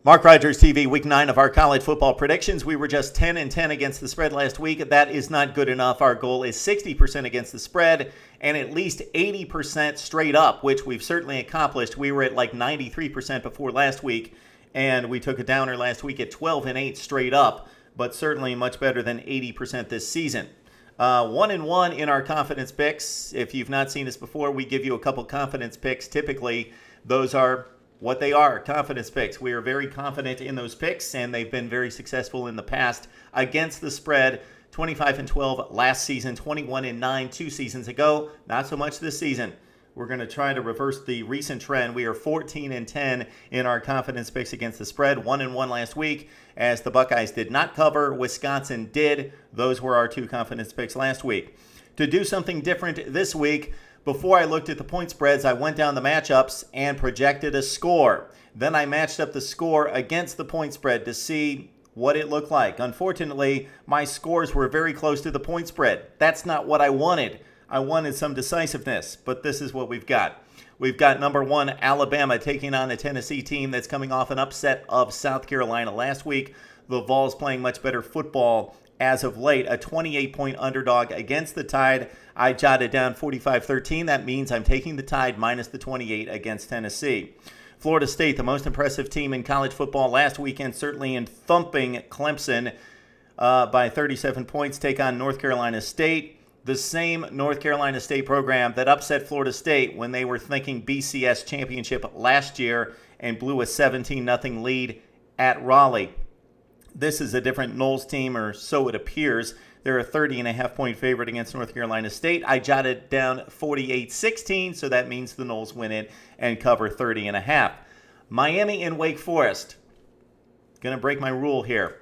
Mark Rogers TV, week 9 of our college football predictions. We were just 10-10 against the spread last week. That is not good enough. Our goal is 60% against the spread and at least 80% straight up, which we've certainly accomplished. We were at like 93% before last week, and we took a downer last week at 12-8 straight up, but certainly much better than 80% this season. 1-1 in our confidence picks. If you've not seen us before, we give you a couple confidence picks. Typically, those are what they are, confidence picks. We are very confident in those picks, and they've been very successful in the past against the spread. 25-12 last season, 21-9 2 seasons ago. Not so much this season. We're going to try to reverse the recent trend. We are 14-10 in our confidence picks against the spread. 1-1 last week, as the Buckeyes did not cover. Wisconsin did. Those were our two confidence picks last week. To do something different this week, before I looked at the point spreads, I went down the matchups and projected a score. Then I matched up the score against the point spread to see what it looked like. Unfortunately, my scores were very close to the point spread. That's not what I wanted. I wanted some decisiveness, but this is what we've got. We've got number 1, Alabama, taking on a Tennessee team that's coming off an upset of South Carolina last week. The Vols playing much better football as of late. A 28-point underdog against the Tide. I jotted down 45-13. That means I'm taking the Tide minus the 28 against Tennessee. Florida State, the most impressive team in college football last weekend, certainly in thumping Clemson by 37 points, take on North Carolina State. The same North Carolina State program that upset Florida State when they were thinking BCS championship last year and blew a 17-0 lead at Raleigh. This is a different Noles team, or so it appears. They're a 30.5-point favorite against North Carolina State. I jotted down 48-16, so that means the Noles win it and cover 30.5. Miami and Wake Forest. Going to break my rule here.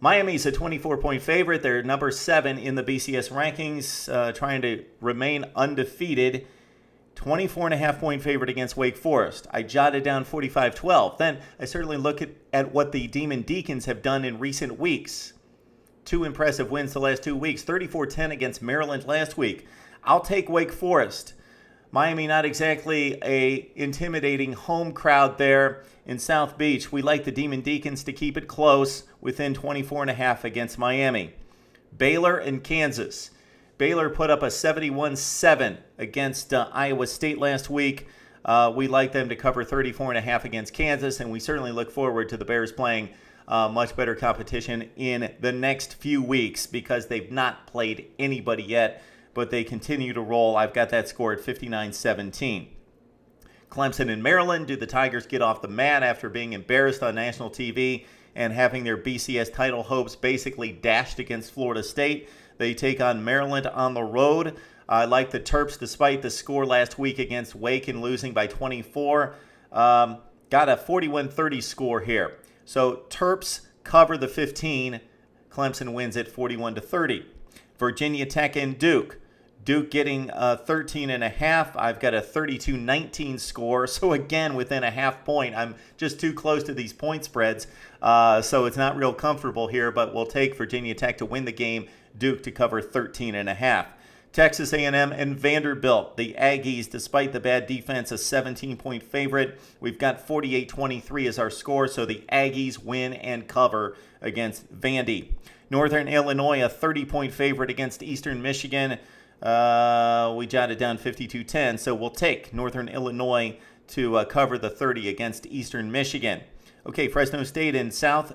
Miami's a 24-point favorite. They're number 7 in the BCS rankings, trying to remain undefeated. 24.5-point favorite against Wake Forest. I jotted down 45-12. Then I certainly look at what the Demon Deacons have done in recent weeks. 2 impressive wins the last 2 weeks. 34-10 against Maryland last week. I'll take Wake Forest. Miami, not exactly a intimidating home crowd there in South Beach. We like the Demon Deacons to keep it close within 24.5 against Miami. Baylor and Kansas. Baylor put up a 71-7 against Iowa State last week. We like them to cover 34.5 against Kansas, and we certainly look forward to the Bears playing much better competition in the next few weeks because they've not played anybody yet, but they continue to roll. I've got that score at 59-17. Clemson and Maryland. Do the Tigers get off the mat after being embarrassed on national TV and having their BCS title hopes basically dashed against Florida State? They take on Maryland on the road. I like the Terps despite the score last week against Wake and losing by 24. Got a 41-30 score here. So Terps cover the 15. Clemson wins it 41-30. Virginia Tech and Duke. Duke getting 13.5. I've got a 32-19 score. So again, within a half point. I'm just too close to these point spreads. So it's not real comfortable here, but we'll take Virginia Tech to win the game. Duke to cover 13.5. Texas A&M and Vanderbilt. The Aggies, despite the bad defense, a 17-point favorite. We've got 48-23 as our score, so the Aggies win and cover against Vandy. Northern Illinois, a 30-point favorite against Eastern Michigan. We jotted down 52-10, so we'll take Northern Illinois to cover the 30 against Eastern Michigan. Okay, Fresno State and San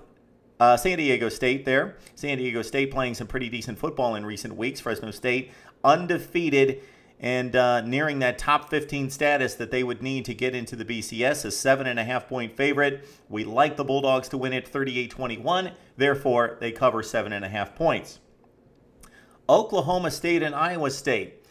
Diego State there. San Diego State playing some pretty decent football in recent weeks. Fresno State undefeated and nearing that top 15 status that they would need to get into the BCS. A 7.5-point favorite. We like the Bulldogs to win it 38-21. Therefore, they cover 7.5 points. Oklahoma State and Iowa State.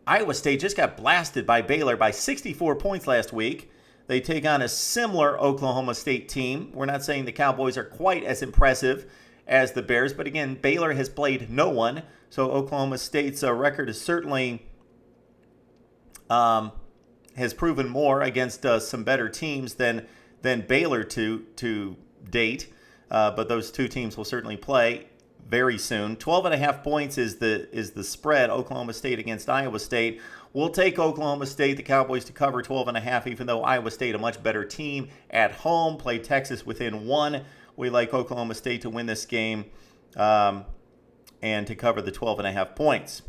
Iowa State just got blasted by Baylor by 64 points last week. They take on a similar Oklahoma State team. We're not saying the Cowboys are quite as impressive as the Bears, but again, Baylor has played no one, so Oklahoma State's record is certainly has proven more against some better teams than Baylor to date. But those two teams will certainly play very soon. 12.5 points is the spread. Oklahoma State against Iowa State. We'll take Oklahoma State, the Cowboys, to cover 12.5, even though Iowa State, a much better team at home, played Texas within 1. We like Oklahoma State to win this game and to cover the 12.5 points.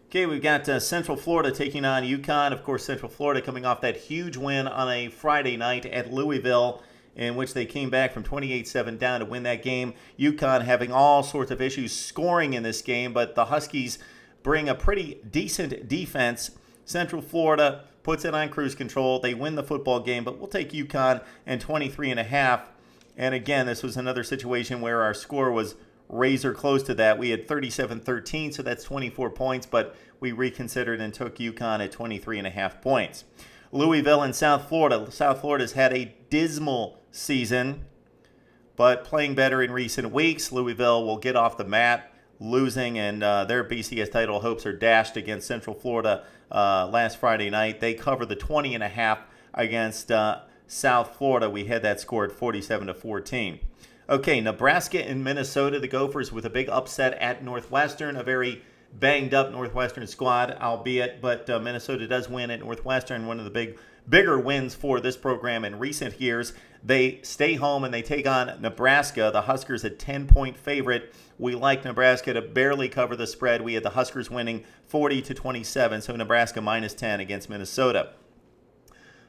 Okay, we've got Central Florida taking on UConn. Of course, Central Florida coming off that huge win on a Friday night at Louisville, in which they came back from 28-7 down to win that game. UConn having all sorts of issues scoring in this game, but the Huskies bring a pretty decent defense. Central Florida puts it on cruise control. They win the football game, but we'll take UConn and 23.5. And again, this was another situation where our score was razor close to that. We had 37-13, so that's 24 points, but we reconsidered and took UConn at 23.5 points. Louisville and South Florida. South Florida's had a dismal season, but playing better in recent weeks. Louisville will get off the mat, losing, and their BCS title hopes are dashed against Central Florida last Friday night. They cover the 20.5 against South Florida. We had that score at 47-14. Okay, Nebraska and Minnesota, the Gophers with a big upset at Northwestern, a very banged-up Northwestern squad, albeit, but Minnesota does win at Northwestern, one of the bigger wins for this program in recent years. They stay home and they take on Nebraska. The Huskers a 10-point favorite. We like Nebraska to barely cover the spread. We had the Huskers winning 40-27, so Nebraska -10 against Minnesota.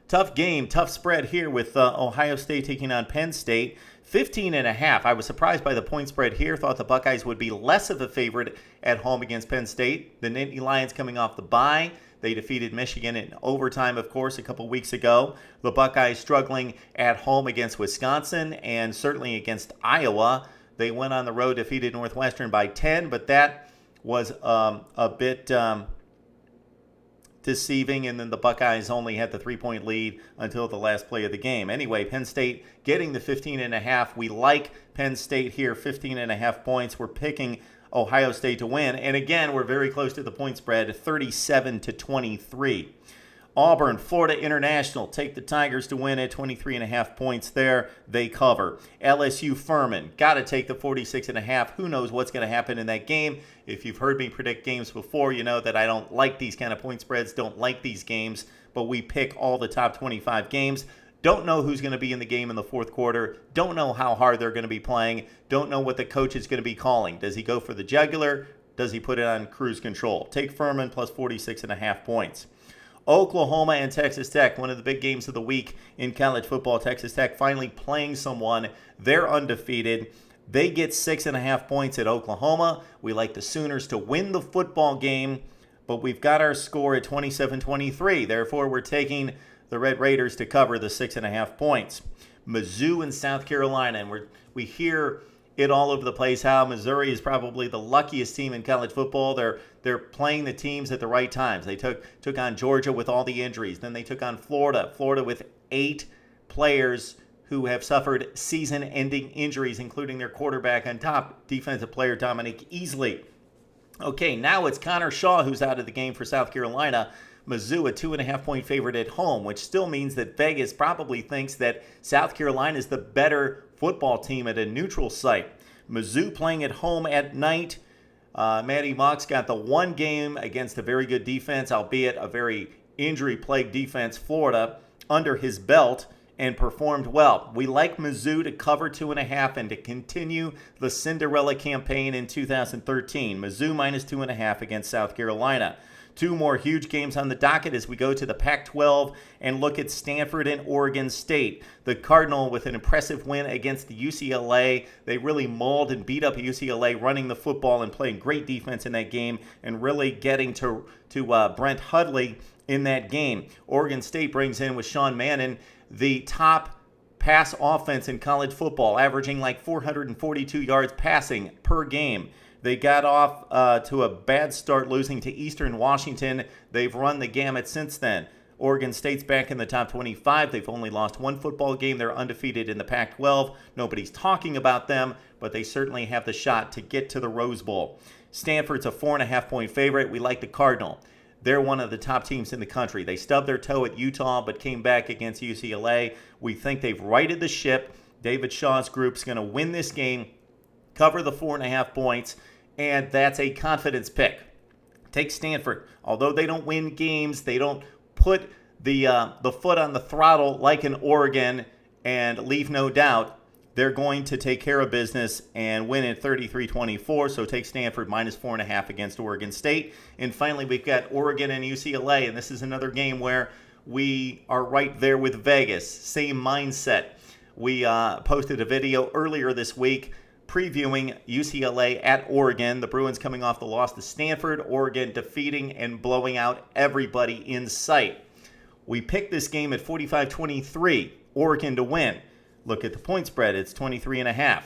Tough game, tough spread here with Ohio State taking on Penn State. 15.5. I was surprised by the point spread here. Thought the Buckeyes would be less of a favorite at home against Penn State. The Nittany Lions coming off the bye. They defeated Michigan in overtime, of course, a couple weeks ago. The Buckeyes struggling at home against Wisconsin and certainly against Iowa. They went on the road, defeated Northwestern by 10, but that was a bit deceiving, and then the Buckeyes only had the 3-point lead until the last play of the game. Anyway, Penn State getting the 15.5. We like Penn State here, 15.5 points. We're picking Ohio State to win, and again, we're very close to the point spread, 37-23. Auburn-Florida International take the Tigers to win at 23.5 points there. They cover. LSU-Furman, got to take the 46.5. Who knows what's going to happen in that game? If you've heard me predict games before, you know that I don't like these kind of point spreads, don't like these games, but we pick all the top 25 games. Don't know who's going to be in the game in the fourth quarter. Don't know how hard they're going to be playing. Don't know what the coach is going to be calling. Does he go for the jugular? Does he put it on cruise control? Take Furman plus 46.5 points. Oklahoma and Texas Tech, one of the big games of the week in college football. Texas Tech finally playing someone. They're undefeated. They get 6.5 points at Oklahoma. We like the Sooners to win the football game, but we've got our score at 27-23. Therefore, we're taking the Red Raiders to cover the 6.5 points. Mizzou and South Carolina, and we hear it all over the place how Missouri is probably the luckiest team in college football. They're playing the teams at the right times. They took on Georgia with all the injuries. Then they took on Florida with 8 players who have suffered season-ending injuries, including their quarterback on top, defensive player Dominique Easley. Okay, now it's Connor Shaw who's out of the game for South Carolina. Mizzou, a 2.5-point favorite at home, which still means that Vegas probably thinks that South Carolina is the better football team at a neutral site. Mizzou playing at home at night. Matty Mock's got the one game against a very good defense, albeit a very injury-plagued defense, Florida, under his belt and performed well. We like Mizzou to cover 2.5 and to continue the Cinderella campaign in 2013. Mizzou -2.5 against South Carolina. 2 more huge games on the docket as we go to the Pac-12 and look at Stanford and Oregon State. The Cardinal with an impressive win against the UCLA. They really mauled and beat up UCLA, running the football and playing great defense in that game and really getting to Brent Hudley in that game. Oregon State brings in with Sean Mannon the top pass offense in college football, averaging like 442 yards passing per game. They got off to a bad start, losing to Eastern Washington. They've run the gamut since then. Oregon State's back in the top 25. They've only lost 1 football game. They're undefeated in the Pac-12. Nobody's talking about them, but they certainly have the shot to get to the Rose Bowl. Stanford's a 4.5-point favorite. We like the Cardinal. They're one of the top teams in the country. They stubbed their toe at Utah, but came back against UCLA. We think they've righted the ship. David Shaw's group's going to win this game, cover the 4.5 points, and that's a confidence pick. Take Stanford. Although they don't win games, they don't put the foot on the throttle like in Oregon, and leave no doubt they're going to take care of business and win at 33-24. So take Stanford -4.5 against Oregon State. And finally, we've got Oregon and UCLA, and this is another game where we are right there with Vegas. Same mindset. We posted a video earlier this week previewing UCLA at Oregon. The Bruins coming off the loss to Stanford, Oregon defeating and blowing out everybody in sight. We picked this game at 45-23, Oregon to win. Look at the point spread, it's 23.5.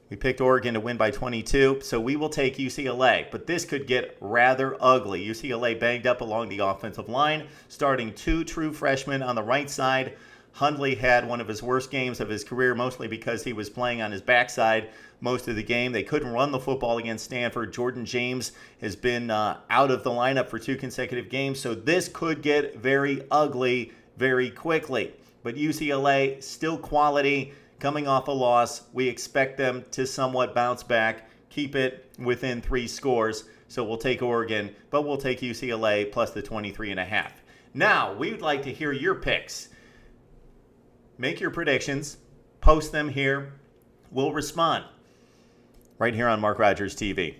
We picked Oregon to win by 22, so we will take UCLA. But this could get rather ugly. UCLA banged up along the offensive line, starting 2 true freshmen on the right side. Hundley had one of his worst games of his career, mostly because he was playing on his backside most of the game. They couldn't run the football against Stanford. Jordan James has been out of the lineup for 2 consecutive games, so this could get very ugly very quickly. But UCLA, still quality, coming off a loss. We expect them to somewhat bounce back, keep it within 3 scores. So we'll take Oregon, but we'll take UCLA plus the 23.5. Now, we would like to hear your picks. Make your predictions, post them here. We'll respond right here on Mark Rogers TV.